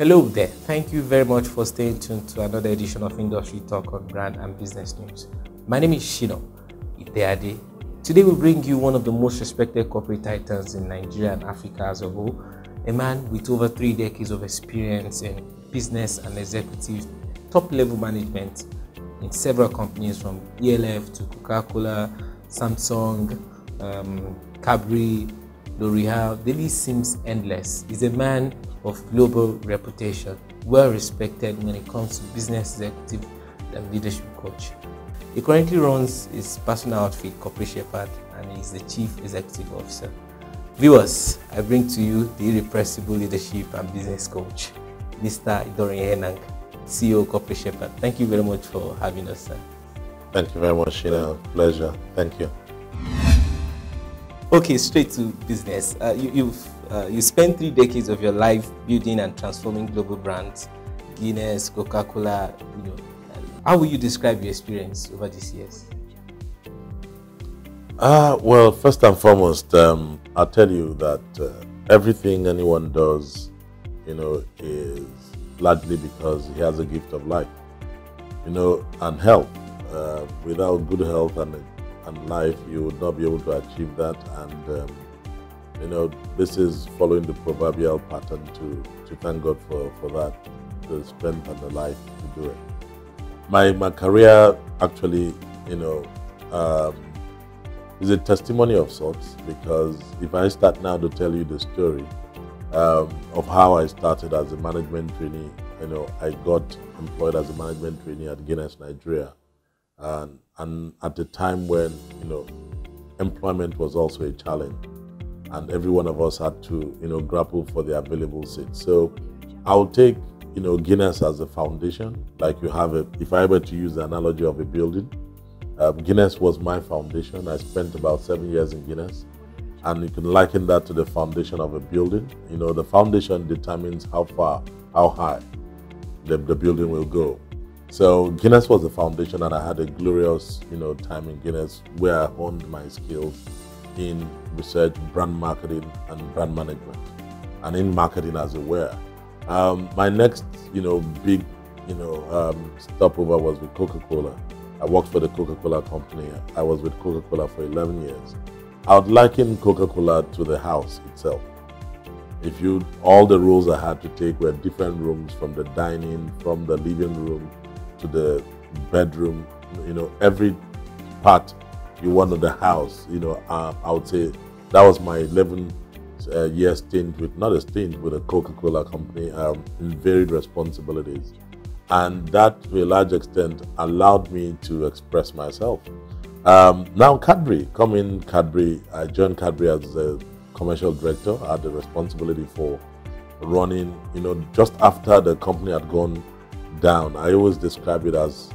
Hello there. Thank you very much for staying tuned to another edition of Industry Talk on Brand and Business News. My name is SHINA ITEADE. Today we bring you one of the most respected corporate titans in Nigeria and Africa as a whole, a man with over 3 decades of experience in business and executive top-level management in several companies from ELF to Coca-cola, Samsung, Cadbury, L'Oreal. The list seems endless. He's a man of global reputation, well respected when it comes to business executive and leadership coach. He currently runs his personal outfit, Corporate Shepherd, and he's the Chief Executive Officer. Viewers, I bring to you the irrepressible leadership and business coach, Mr. Idorenye Enang, CEO Corporate Shepherd. Thank you very much for having us, sir. Thank you very much, Shina. Pleasure. Thank you. Okay, straight to business. You spent 3 decades of your life building and transforming global brands, Guinness, Coca-cola. How will you describe your experience over these years? Well, first and foremost, I'll tell you that everything anyone does, is largely because he has a gift of life, and health. Without good health and life, you would not be able to achieve that. And this is following the proverbial pattern to thank God for that, the strength and the life to do it. My career actually, is a testimony of sorts, because if I start now to tell you the story of how I started as a management trainee, I got employed as a management trainee at Guinness, Nigeria, and at the time when employment was also a challenge, and every one of us had to grapple for the available seats. So I'll take Guinness as a foundation. Like if I were to use the analogy of a building, Guinness was my foundation. I spent about 7 years in Guinness, and you can liken that to the foundation of a building. The foundation determines how high the building will go. So Guinness was the foundation, and I had a glorious time in Guinness where I honed my skills in research, brand marketing, and brand management, and in marketing as well. My next big stopover was with Coca-cola. I worked for the Coca-cola company. I was with Coca-cola for 11 years. I would liken Coca-cola to the house itself. All the roles I had to take were different rooms, from the dining, from the living room to the bedroom, every part you want of the house, I would say that was my 11-year stint with a Coca-cola company, in varied responsibilities. And that, to a large extent, allowed me to express myself. Now Cadbury, I joined Cadbury as a commercial director. I had the responsibility for running, just after the company had gone down. I always describe it as,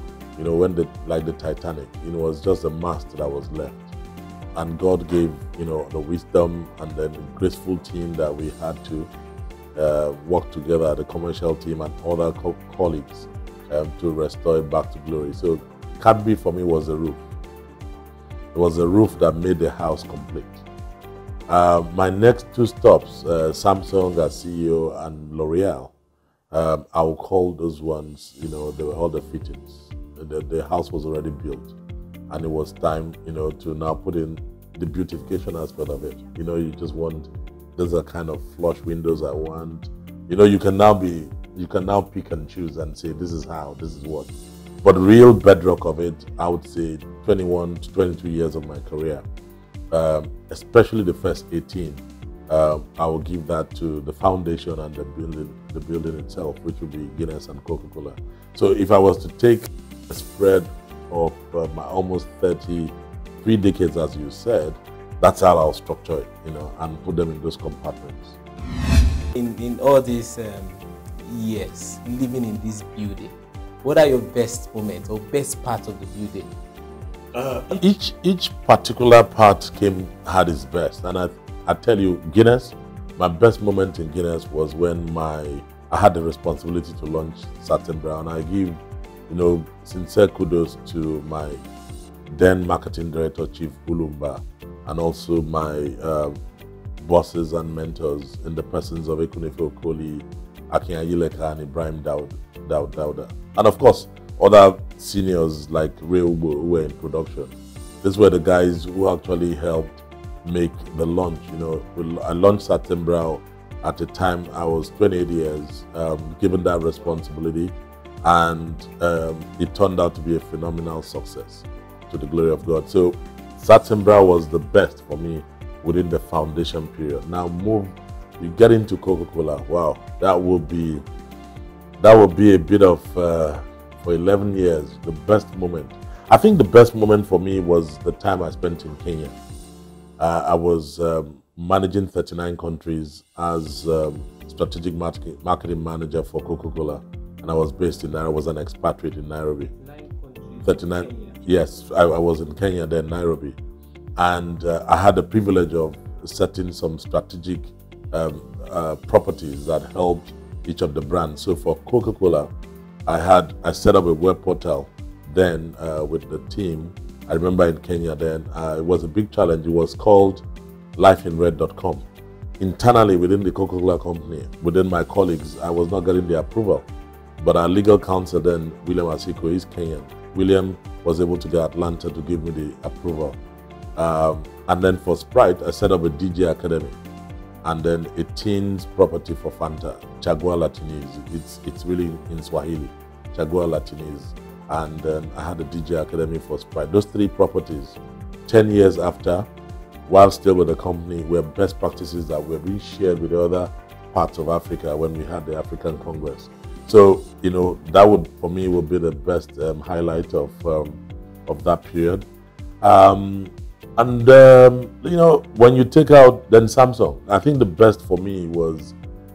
like the Titanic, it was just a mast that was left. And God gave, the wisdom and then the graceful team that we had to work together, the commercial team and other colleagues, to restore it back to glory. So Cadbury for me was a roof. It was a roof that made the house complete. My next 2 stops, Samsung as CEO and L'Oreal, I will call those ones, they were all the fittings. The house was already built, and it was time, to now put in the beautification aspect of it. You just want, those are kind of flush windows I want. You can now pick and choose and say, this is how, this is what. But the real bedrock of it, I would say 21 to 22 years of my career, especially the first 18, I will give that to the foundation and the building itself, which would be Guinness and Coca-cola. So if I was to take a spread of my almost 3 decades, as you said, that's how I'll structure it, and put them in those compartments. In all these years living in this building, what are your best moments or best parts of the building? Each particular part had its best, and I tell you, Guinness, my best moment in Guinness was when I had the responsibility to launch Certain Brown. I give sincere kudos to my then marketing director, Chief Ulumba, and also my bosses and mentors in the persons of Ekunefe Okoli, Akin Ayileka and Ibrahim Dauda. And of course, other seniors like Ray Ubo who were in production. These were the guys who actually helped make the launch. I launched September at the time I was 28 years, given that responsibility, and it turned out to be a phenomenal success, to the glory of God. So September was the best for me within the foundation period. Now you get into Coca-Cola. Wow, that will be a bit of for 11 years, the best moment. I think the best moment for me was the time I spent in Kenya. I was managing 39 countries as strategic marketing manager for Coca-Cola, and I was based in Nairobi. I was an expatriate in Nairobi. 39. Yes, I was in Kenya then, Nairobi, and I had the privilege of setting some strategic properties that helped each of the brands. So for Coca-Cola, I set up a web portal then with the team. I remember in Kenya then, it was a big challenge. It was called lifeinred.com. Internally within the Coca-Cola company, within my colleagues, I was not getting the approval. But our legal counsel then, William Asiko, is Kenyan. William was able to get Atlanta to give me the approval. And then for Sprite, I set up a DJ Academy. And then a teens property for Fanta, Chagua Latinese. It's really in Swahili, Chagua Latinese. And then I had a DJ Academy for Sprite. Those three properties, 10 years after, while still with the company, were best practices that were being shared with the other parts of Africa when we had the African Congress. So, that would, for me, would be the best highlight of that period. When you take out then Samsung, I think the best for me was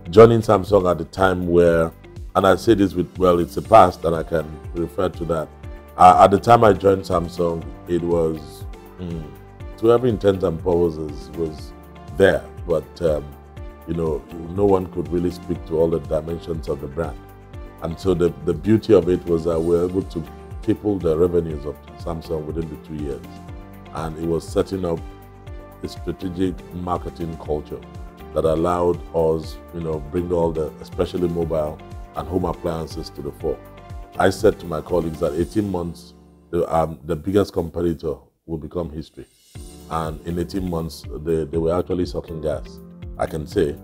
joining Samsung at the time where, and I say this it's a past and I can refer to that. At the time I joined Samsung, it was, to every intent and purposes, was there, but no one could really speak to all the dimensions of the brand. And so the beauty of it was that we were able to triple the revenues of Samsung within the 2 years. And it was setting up a strategic marketing culture that allowed us, bring all the, especially mobile and home appliances to the fore. I said to my colleagues that 18 months, the biggest competitor will become history. And in 18 months, they were actually sucking gas, I can say.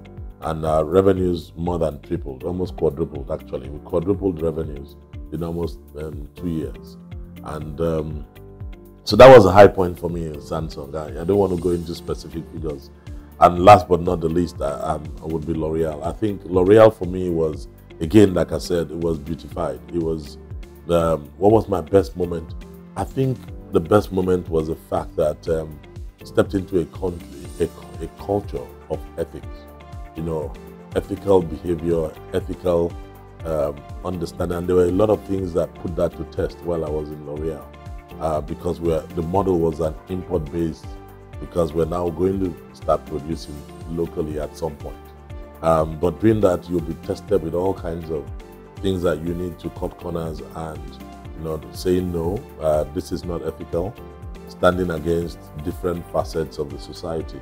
And our revenues more than tripled, almost quadrupled actually. We quadrupled revenues in almost 2 years. And so that was a high point for me in Samsung. I don't want to go into specific figures. And last but not the least, I would be L'Oreal. I think L'Oreal for me was, again, like I said, it was beautified. It was, what was my best moment? I think the best moment was the fact that stepped into a culture of ethics. Ethical behavior, ethical understanding. And there were a lot of things that put that to test while I was in L'Oreal. Because the model was an import-based, because we're now going to start producing locally at some point. But doing that, you'll be tested with all kinds of things that you need to cut corners and, saying no, this is not ethical, standing against different facets of the society.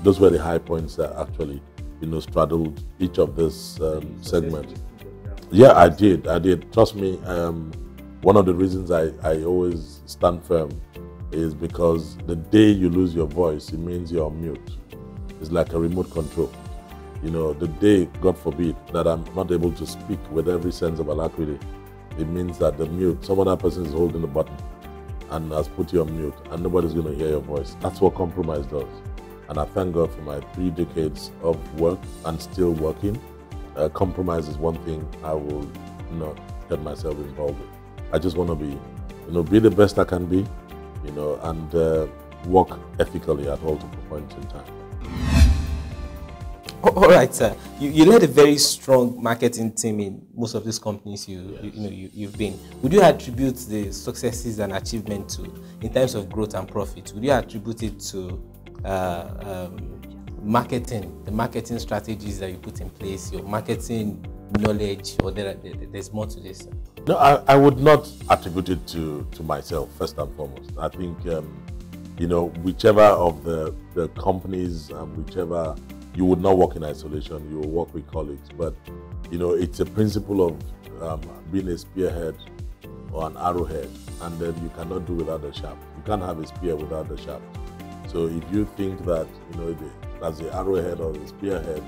Those were the high points that actually, straddled each of this segment. Yeah, I did. Trust me. One of the reasons I always stand firm is because the day you lose your voice, it means you're on mute. It's like a remote control. The day, God forbid, that I'm not able to speak with every sense of alacrity, it means that the mute, some other person is holding the button and has put you on mute and nobody's going to hear your voice. That's what compromise does. And I thank God for my 3 decades of work and still working. Compromise is one thing I will not get myself involved with. I just want to be the best I can be, and work ethically at all points in time. All right, sir. You led a very strong marketing team in most of these companies you've been. Would you attribute the successes and achievement in terms of growth and profit? Would you attribute it to marketing, the marketing strategies that you put in place, your marketing knowledge, or there's more to this? No, I would not attribute it to myself, first and foremost. I think, whichever of the companies and whichever you would not work in isolation, you will work with colleagues. But, you know, it's a principle of being a spearhead or an arrowhead, and then you cannot do without the shaft. You can't have a spear without the shaft. So if you think that, you know, as the arrowhead or the spearhead,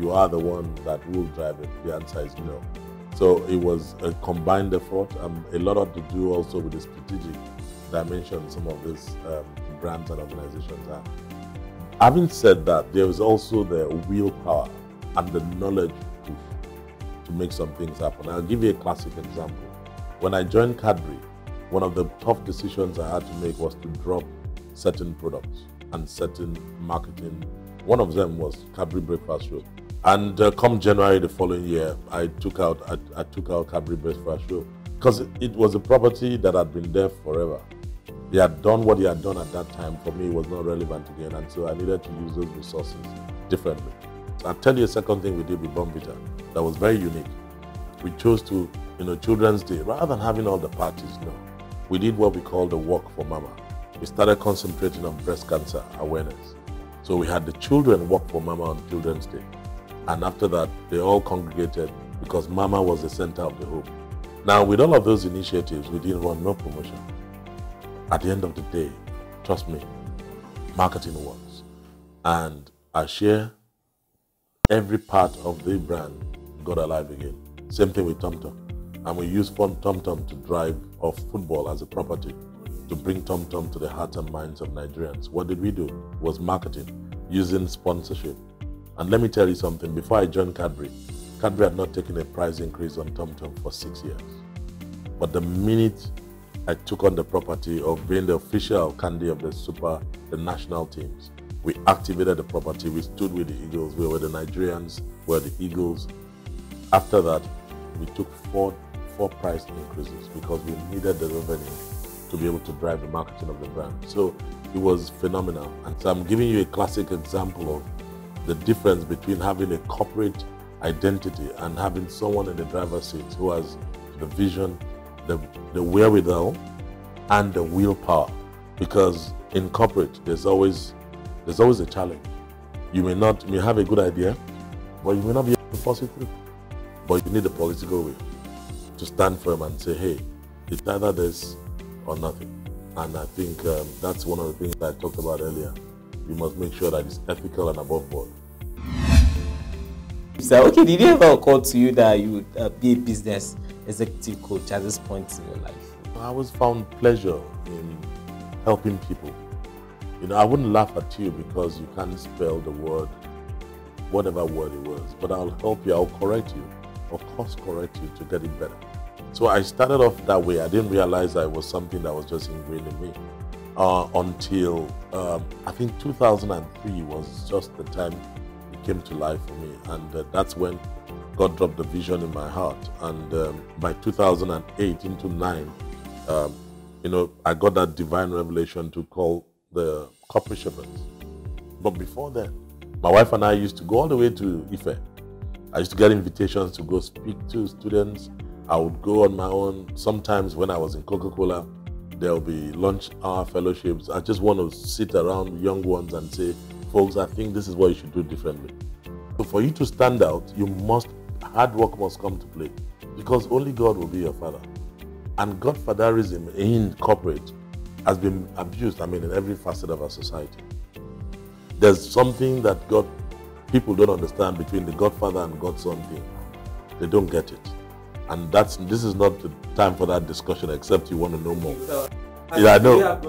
you are the one that will drive it, the answer is no. So it was a combined effort, a lot of to do also with the strategic dimension some of these brands and organizations have. Having said that, there is also the willpower and the knowledge push to make some things happen. I'll give you a classic example. When I joined Cadbury, one of the tough decisions I had to make was to drop certain products and certain marketing. One of them was Cadbury Breakfast Roll. And come January the following year, I took out Cadbury Breakfast Roll because it was a property that had been there forever. He had done what he had done at that time. For me, it was not relevant again, and so I needed to use those resources differently. I'll tell you a second thing we did with Bombita that was very unique. We chose to, you know, Children's Day, rather than having all the parties, no. We did what we call the Walk for Mama. We started concentrating on breast cancer awareness. So we had the children walk for Mama on Children's Day. And after that, they all congregated because Mama was the center of the home. Now, with all of those initiatives, we didn't run no promotion. At the end of the day, trust me, marketing works. And I share every part of the brand got alive again. Same thing with TomTom. And we use TomTom to drive off football as a property, to bring TomTom to the hearts and minds of Nigerians. What did we do? It was marketing, using sponsorship. And let me tell you something, before I joined Cadbury had not taken a price increase on TomTom for 6 years. But the minute I took on the property of being the official candy of the national teams, we activated the property, we stood with the Eagles, we were the Nigerians, we were the Eagles. After that, we took four price increases because we needed the revenue to be able to drive the marketing of the brand. So it was phenomenal. And so I'm giving you a classic example of the difference between having a corporate identity and having someone in the driver's seat who has the vision, the wherewithal, and the willpower. Because in corporate, there's always a challenge. You may have a good idea, but you may not be able to force it through. But you need a political will to stand firm and say, hey, it's either this or nothing. And I think that's one of the things I talked about earlier. You must make sure that it's ethical and above board. So, okay, did it ever occur to you that you would be a business executive coach at this point in your life? I always found pleasure in helping people. You know, I wouldn't laugh at you because you can't spell the word, whatever word it was, but I'll help you, I'll correct you, or course correct you to get it better. So I started off that way. I didn't realize that it was something that was just ingrained in me until I think 2003 was just the time it came to life for me. And that's when God dropped the vision in my heart. And by 2008 into 9, you know, I got that divine revelation to call the corporate shepherds. But before then, my wife and I used to go all the way to Ife. I used to get invitations to go speak to students. I would go on my own. Sometimes when I was in Coca-cola, there'll be lunch hour fellowships. I just want to sit around young ones and say, folks, I think this is what you should do differently. So for you to stand out, hard work must come to play, because only God will be your father. And godfatherism in corporate has been abused, in every facet of our society. There's something that people don't understand between the Godfather and Godson thing. They don't get it. And this is not the time for that discussion, except you want to know more. So, yeah, I know.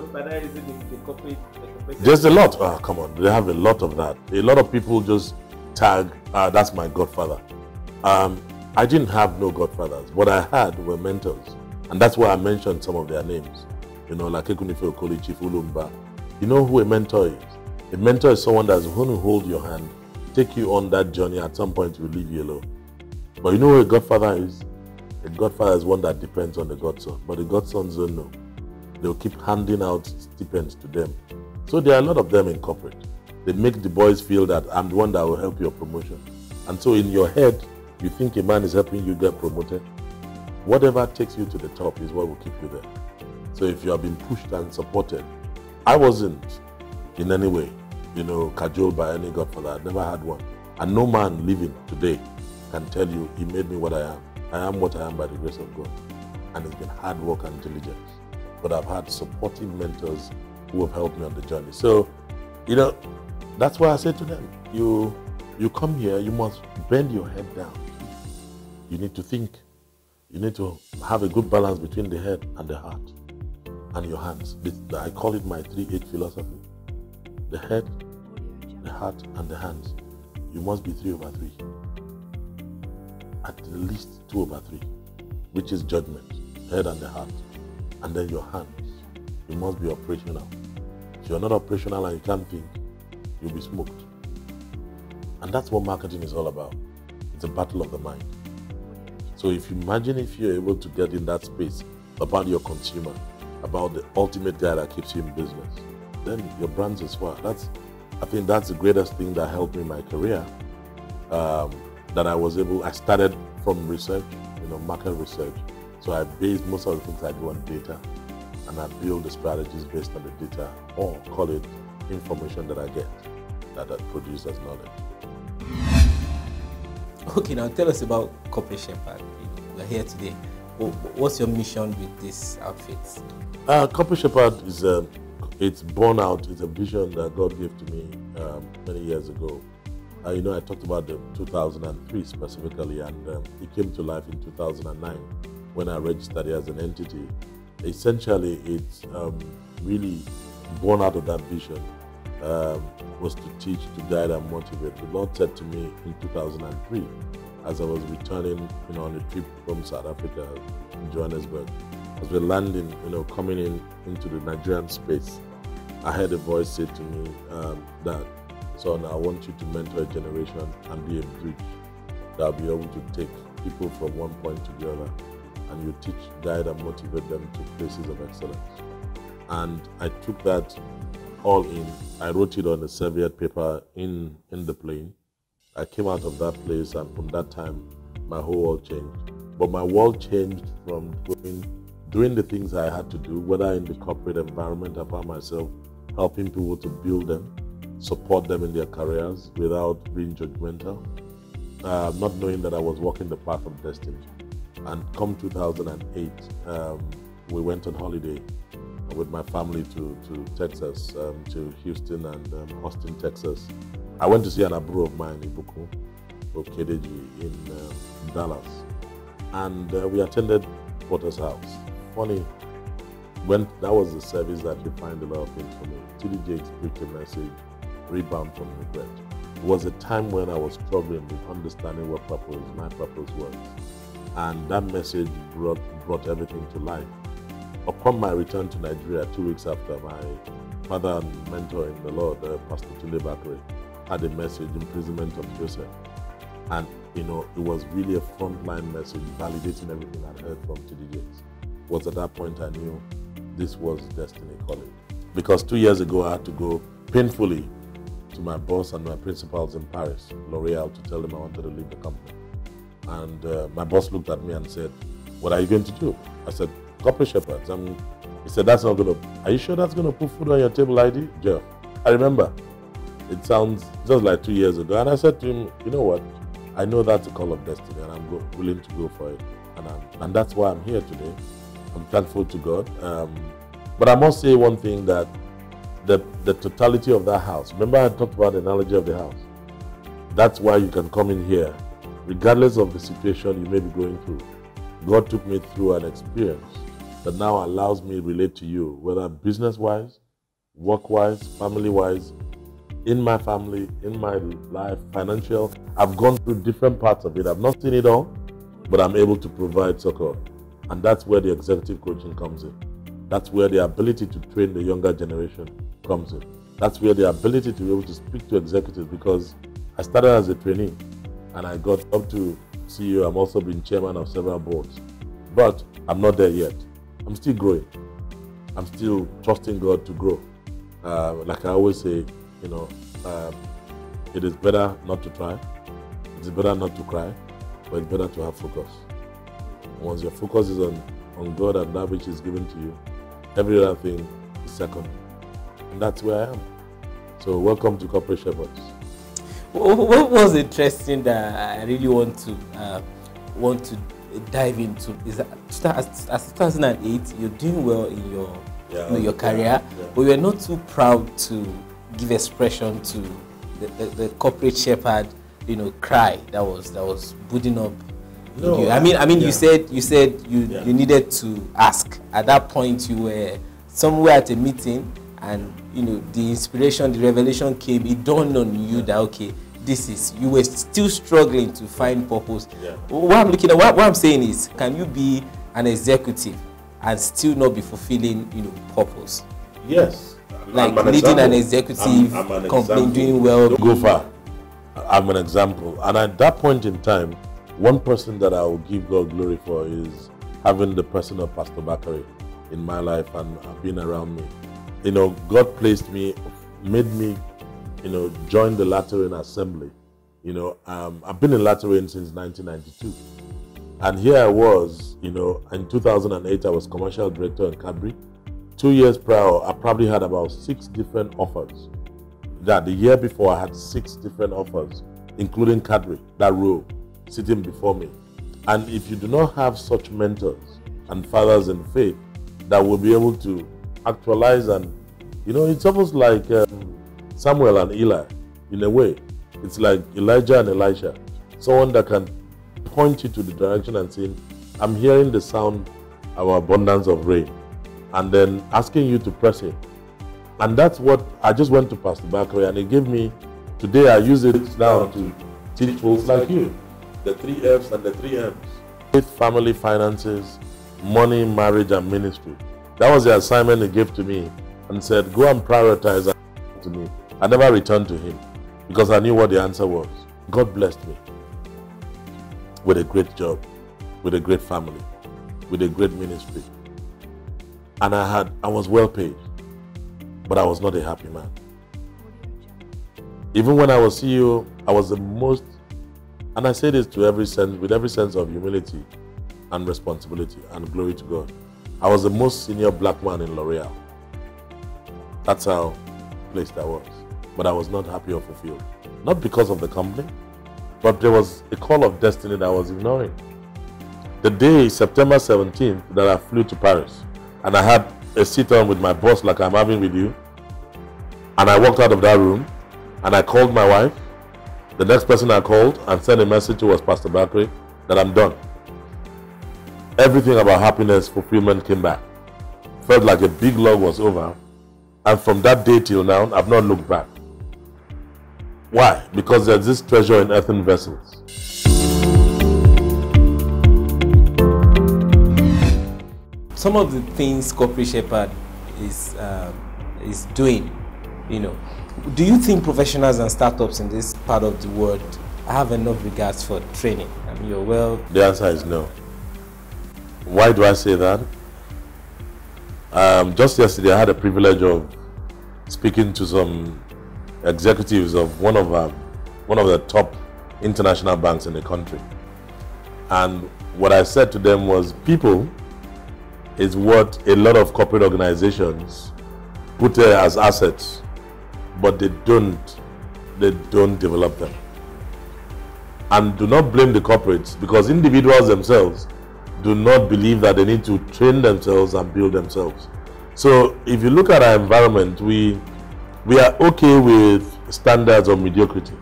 There's a lot. Oh, come on. They have a lot of that. A lot of people just tag, that's my godfather. I didn't have no godfathers. What I had were mentors. And that's why I mentioned some of their names. You know, like Ekunife Okoli, Chief Ulumba. You know who a mentor is? A mentor is someone that's going to hold your hand, take you on that journey. At some point, will leave you alone. But you know who a godfather is? A godfather is one that depends on the godson. But the godsons don't know. They'll keep handing out stipends to them. So there are a lot of them in corporate. They make the boys feel that I'm the one that will help your promotion. And so in your head, you think a man is helping you get promoted. Whatever takes you to the top is what will keep you there. So if you have been pushed and supported, I wasn't in any way. cajoled by any godfather. I never had one. And no man living today can tell you he made me what I am. I am what I am by the grace of God. And it's been hard work and diligence. But I've had supporting mentors who have helped me on the journey. So, that's why I say to them, you come here, you must bend your head down. You need to think. You need to have a good balance between the head and the heart and your hands. I call it my 3-8 philosophy. The head, the heart, and the hands. You must be 3/3. At the least 2/3, which is judgment, head and the heart. And then your hands. You must be operational. If you're not operational and you can't think, you'll be smoked. And that's what marketing is all about. It's a battle of the mind. So if you're able to get in that space about your consumer, about the ultimate guy that keeps you in business, then your brand's as well. I think that's the greatest thing that helped me in my career. That I started from research, market research. So I based most of the things I do on data, and I build the strategies based on the data, or call it information that I get that I produce as knowledge. Okay, now tell us about Corporate Shepherd. We're here today. What's your mission with this outfit? Corporate Shepherd it's born out. It's a vision that God gave to me many years ago. I talked about the 2003 specifically, and it came to life in 2009 when I registered it as an entity. Essentially, it's really born out of that vision. Was to teach, to guide, and motivate. The Lord said to me in 2003, as I was returning, on a trip from South Africa, in Johannesburg, as we're landing, coming into the Nigerian space, I heard a voice say to me that, son, I want you to mentor a generation and be a bridge that'll be able to take people from one point to the other, and you teach, guide, and motivate them to places of excellence. And I took that all in. I wrote it on a serviette paper in the plane. I came out of that place, and from that time, my whole world changed. But my world changed from doing the things I had to do, whether in the corporate environment, I found myself helping people to build them, support them in their careers without being judgmental, not knowing that I was walking the path of destiny. And come 2008, we went on holiday with my family to Texas, to Houston and Austin, Texas. I went to see an abro of mine, Ibuku, Okedeji, in Dallas. And we attended Porter's house. Funny, when that was the service that defined a lot of things for me. TD Jakes preached a message, Rebound from Regret. It was a time when I was struggling with understanding what my purpose was. And that message brought everything to life. Upon my return to Nigeria 2 weeks after, my father and mentor in the Lord, Pastor Tunde Bakre, had a message, Imprisonment of Joseph. And, it was really a frontline message validating everything I'd heard from TD Jakes. It was at that point I knew this was destiny calling. Because 2 years ago, I had to go painfully to my boss and my principals in Paris, L'Oreal, to tell them I wanted to leave the company. And my boss looked at me and said, what are you going to do? I said, Corporate Shepherds. He said, that's not going to, are you sure that's going to put food on your table, ID? Jeff, I remember. It sounds just like 2 years ago. And I said to him, you know what? I know that's a call of destiny, and I'm willing to go for it. And that's why I'm here today. I'm thankful to God. But I must say one thing, that the totality of that house, remember I talked about the analogy of the house. That's why you can come in here, regardless of the situation you may be going through. God took me through an experience that now allows me to relate to you, whether business-wise, work-wise, family-wise, in my family, in my life, financial. I've gone through different parts of it. I've not seen it all, but I'm able to provide succor. And that's where the executive coaching comes in. That's where the ability to train the younger generation comes in. That's where the ability to be able to speak to executives, because I started as a trainee and I got up to CEO. I've also been chairman of several boards, but I'm not there yet. I'm still growing. I'm still trusting God to grow. Like I always say, it is better not to try. It's better not to cry, but it's better to have focus. Once your focus is on God and that which is given to you, every other thing is second. And that's where I am. So welcome to Corporate Shepherds. What was interesting that I really want to dive into is that as 2008, you're doing well in your career, but you're not too proud to give expression to the corporate shepherd, cry that was building up. No, you. I mean, you said you needed to ask. At that point, you were somewhere at a meeting, and the inspiration, the revelation came. It dawned on you that okay, you were still struggling to find purpose. What I'm looking at, what I'm saying is, can you be an executive and still not be fulfilling, purpose? Yes. Like leading an executive company, doing well. Don't go far. I'm an example. And at that point in time, one person that I will give God glory for is having the person of Pastor Bakari in my life and being around me. God placed me, made me, join the Lateran Assembly. I've been in Lateran since 1992. And here I was, in 2008, I was commercial director in Cadbury. 2 years prior, I probably had about 6 different offers. The year before, I had 6 different offers, including Cadbury, that role, sitting before me. And if you do not have such mentors and fathers in faith that will be able to actualize, and, it's almost like Samuel and Eli, in a way. It's like Elijah and Elisha, someone that can point you to the direction and saying, I'm hearing the sound of abundance of rain, and then asking you to press it. And that's what I just went to Pastor Bakari, and he gave me, today I use it now to teach folks like you, the 3 F's and the 3 M's. Faith, family, finances, money, marriage, and ministry. That was the assignment he gave to me, and said, go and prioritize to me. I never returned to him because I knew what the answer was. God blessed me with a great job, with a great family, with a great ministry. And I was well paid, but I was not a happy man. Even when I was CEO, I was the most, and I say this with every sense of humility and responsibility and glory to God, I was the most senior black man in L'Oreal. That's how placed I was. But I was not happy or fulfilled. Not because of the company, but there was a call of destiny that I was ignoring. The day, September 17th, that I flew to Paris, and I had a sit-down with my boss like I'm having with you, and I walked out of that room, and I called my wife. The next person I called and sent a message to was Pastor Bakari, that I'm done. Everything about happiness, fulfillment came back. Felt like a big log was over, and from that day till now, I've not looked back. Why? Because there's this treasure in earthen vessels. Some of the things corporate shepherd is doing, do you think professionals and startups in this part of the world have enough regards for training? The answer is no. Why do I say that? Just yesterday, I had a privilege of speaking to some executives of one of the top international banks in the country. And what I said to them was, people is what a lot of corporate organizations put there as assets, but they don't develop them. And do not blame the corporates, because individuals themselves do not believe that they need to train themselves and build themselves. So if you look at our environment, we are okay with standards of mediocrity,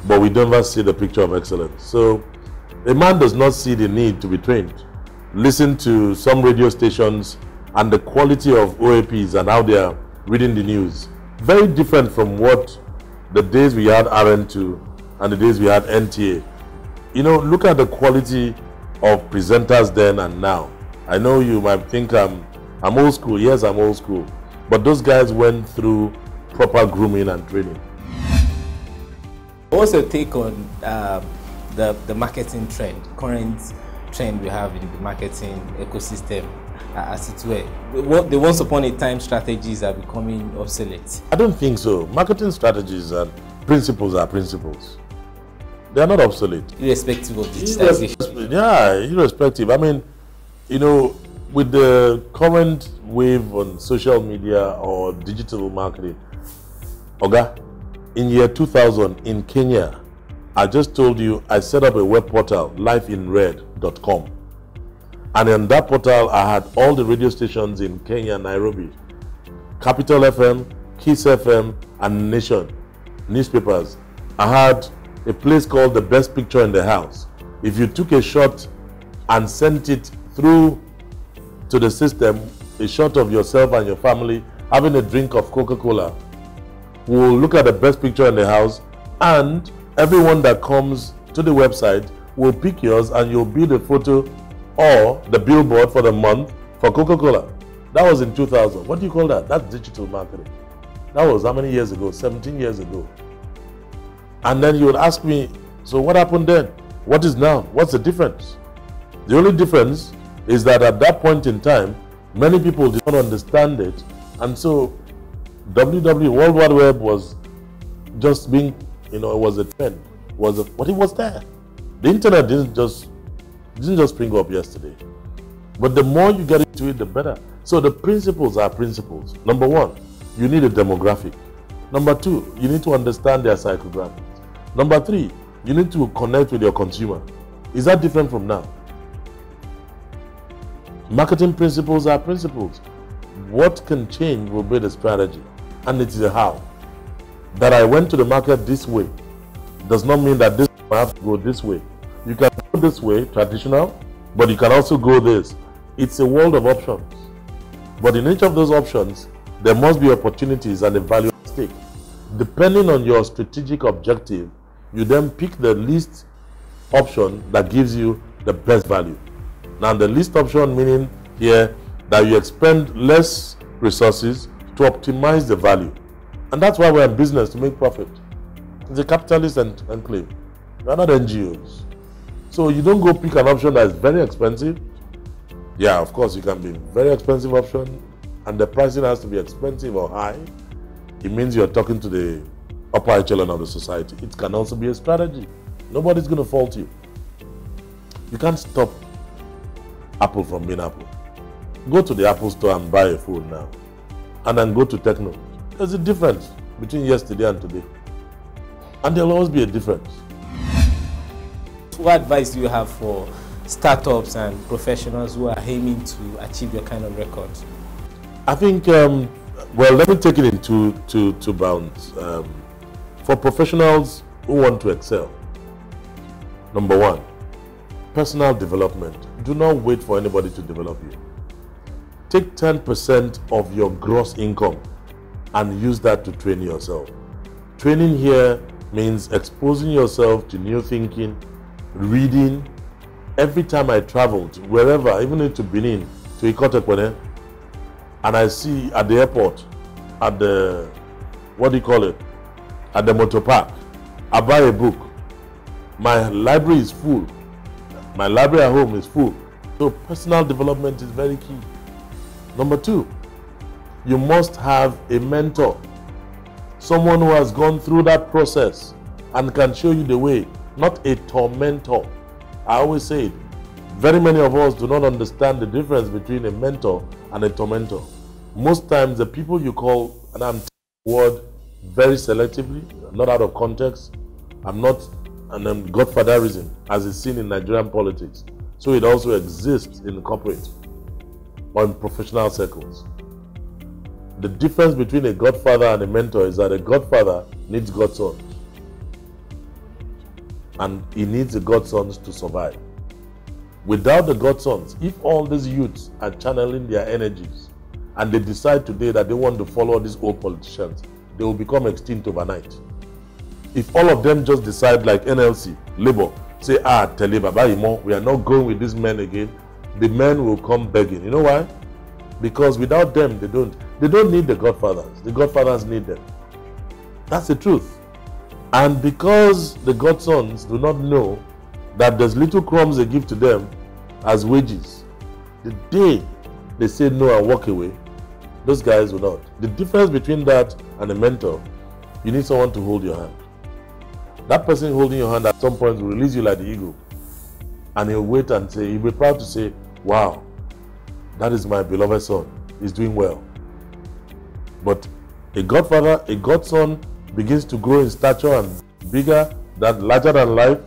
but we don't ever see the picture of excellence. So a man does not see the need to be trained. Listen to some radio stations and the quality of OAPs and how they are reading the news. Very different from what the days we had RN2 and the days we had NTA. Look at the quality of presenters then and now. I know you might think I'm old school. Yes, I'm old school. But those guys went through proper grooming and training. What's your take on the marketing trend, current trend we have in the marketing ecosystem as it were? The once upon a time strategies are becoming obsolete. I don't think so. Marketing strategies and principles are principles. They are not obsolete. Irrespective of digitization. Yeah, irrespective. I mean, with the current wave on social media or digital marketing, Oga, in year 2000 in Kenya, I just told you I set up a web portal, lifeinred.com. And in that portal, I had all the radio stations in Kenya, Nairobi, Capital FM, Kiss FM, and Nation newspapers. I had a place called The Best Picture in the House. If you took a shot and sent it through to the system, a shot of yourself and your family having a drink of Coca-cola, we'll look at the best picture in the house, and everyone that comes to the website will pick yours and you'll be the photo or the billboard for the month for Coca-Cola. That was in 2000. What do you call that? That's digital marketing. That was how many years ago? 17 years ago. And then you would ask me, so what happened then? What is now? What's the difference? The only difference is that at that point in time, many people did not understand it. And so WW, World Wide Web, was just being, it was a trend. But it was there. The internet didn't just spring up yesterday. But the more you get into it, the better. So the principles are principles. Number one, you need a demographic. Number two, you need to understand their psychographics. Number three, you need to connect with your consumer. Is that different from now? Marketing principles are principles. What can change will be the strategy, and it is a how. That I went to the market this way does not mean that this I have to go this way. You can go this way, traditional, but you can also go this. It's a world of options. But in each of those options, there must be opportunities and a value at stake. Depending on your strategic objective, you then pick the least option that gives you the best value. Now, the least option meaning here that you expend less resources to optimize the value. And that's why we're in business, to make profit. It's a capitalist enclave. We're not NGOs. So you don't go pick an option that is very expensive. Yeah, of course, you can be very expensive option, and the pricing has to be expensive or high. It means you're talking to the upper echelon of the society. It can also be a strategy. Nobody's going to fault you. You can't stop Apple from being Apple. Go to the Apple store and buy a phone now, and then go to Techno. There's a difference between yesterday and today, and there'll always be a difference. What advice do you have for startups and professionals who are aiming to achieve your kind of records? I think, well, let me take it in two bounds. For professionals who want to excel, number one, personal development. Do not wait for anybody to develop you. Take 10% of your gross income and use that to train yourself. Training here means exposing yourself to new thinking, reading. Every time I traveled, wherever, even to Benin, to Ikotekwene, and I see at the airport, at the, at the motor park, I buy a book. My library is full. My library at home is full. So personal development is very key. Number two, you must have a mentor. Someone who has gone through that process and can show you the way, not a tormentor. I always say it. Very many of us do not understand the difference between a mentor and a tormentor. Most times the people you call, and I'm taking the word very selectively, not out of context, and godfatherism as is seen in Nigerian politics. So it also exists in corporate or in professional circles. The difference between a godfather and a mentor is that a godfather needs godsons. And he needs the godsons to survive. Without the godsons, if all these youths are channeling their energies and they decide today that they want to follow these old politicians, they will become extinct overnight. If all of them just decide like NLC, Labour, say, tell you, Baba Imo, we are not going with these men again, the men will come begging. You know why? Because without them, they don't need the godfathers. The godfathers need them. That's the truth. And because the godsons do not know that there's little crumbs they give to them as wages, the day they say no and walk away, those guys will not. The difference between that and a mentor, you need someone to hold your hand. That person holding your hand at some point will release you like the eagle. And he'll wait and say, he'll be proud to say, wow, that is my beloved son. He's doing well. But a godfather, a godson begins to grow in stature and bigger, that larger than life,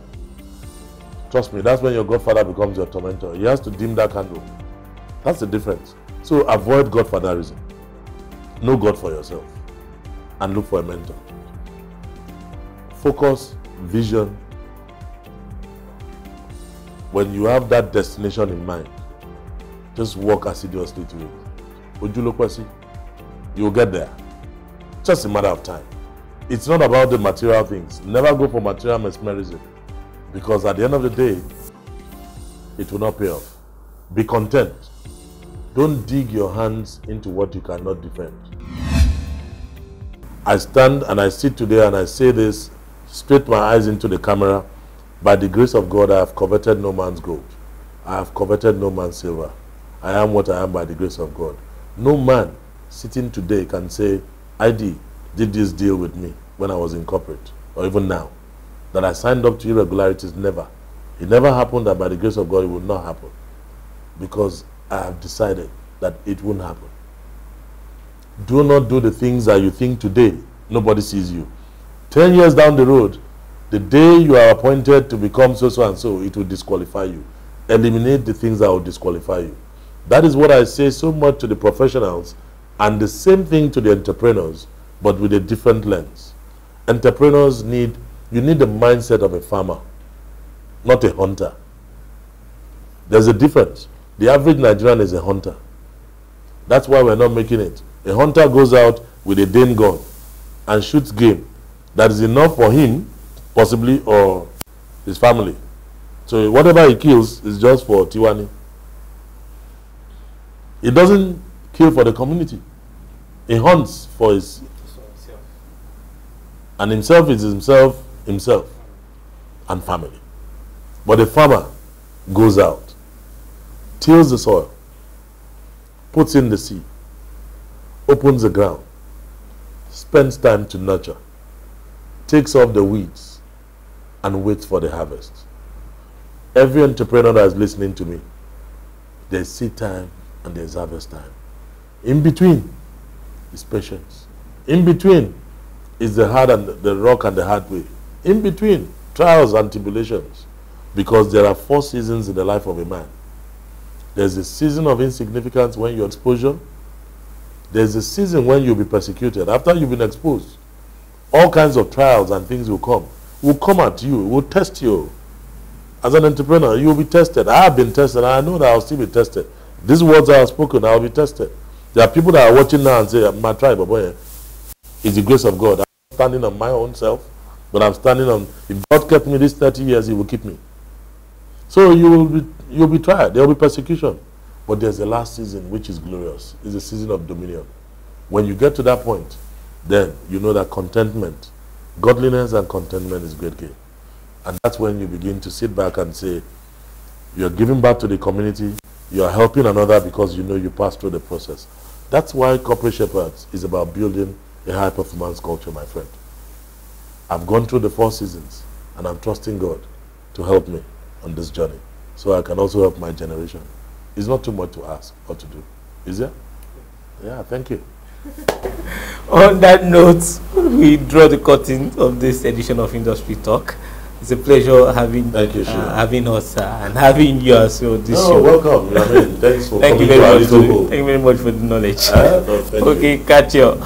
trust me, that's when your godfather becomes your tormentor. He has to dim that candle. That's the difference. So avoid godfatherism. Know God for yourself and look for a mentor. Focus, vision. When you have that destination in mind, just work assiduously to it. You will get there. Just a matter of time. It's not about the material things. Never go for material mesmerism, because at the end of the day, it will not pay off. Be content. Don't dig your hands into what you cannot defend. I stand and I sit today and I say this, straight my eyes into the camera. By the grace of God, I have coveted no man's gold. I have coveted no man's silver. I am what I am by the grace of God. No man sitting today can say, ID did this deal with me when I was in corporate, or even now, that I signed up to irregularities. Never. It never happened, that by the grace of God it would not happen, because I have decided that it won't happen. Do not do the things that you think today nobody sees you. 10 years down the road, the day you are appointed to become so and so, it will disqualify you. Eliminate the things that will disqualify you. That is what I say so much to the professionals, and the same thing to the entrepreneurs, but with a different lens. Entrepreneurs you need the mindset of a farmer, not a hunter. There's a difference. The average Nigerian is a hunter. That's why we're not making it. A hunter goes out with a Dane gun and shoots game that is enough for him, possibly, or his family. So whatever he kills is just for Tiwani. He doesn't kill for the community. He hunts for his... And himself is himself and family. But a farmer goes out, tills the soil, puts in the seed, opens the ground, spends time to nurture, takes off the weeds, and waits for the harvest. Every entrepreneur that is listening to me, there's seed time and there's harvest time. In between is patience. In between is the hard and the rock and the hard way. In between, trials and tribulations. Because there are 4 seasons in the life of a man. There's a season of insignificance when you're exposure. There's a season when you'll be persecuted. After you've been exposed, all kinds of trials and things will come at you, will test you. As an entrepreneur, you'll be tested. I have been tested, and I know that I'll still be tested. These words I have spoken, I'll be tested. There are people that are watching now and say, my tribe, boy, it's the grace of God. I'm standing on my own self, but I'm standing on, if God kept me these 30 years, he will keep me. So you'll be tried. There will be persecution. But there's a last season which is glorious. It's a season of dominion. When you get to that point, then you know that contentment, godliness and contentment is great gain. And that's when you begin to sit back and say, you're giving back to the community, you're helping another because you know you passed through the process. That's why Corporate Shepherds is about building a high-performance culture, my friend. I've gone through the 4 seasons, and I'm trusting God to help me on this journey, so I can also help my generation. It's not too much to ask or to do, is it? Yeah, thank you. On that note, we draw the curtain of this edition of Industry Talk. It's a pleasure having having us and having you as well this show. Welcome. Thanks for Thank you very much. Thank you very much for the knowledge. Okay, catch you.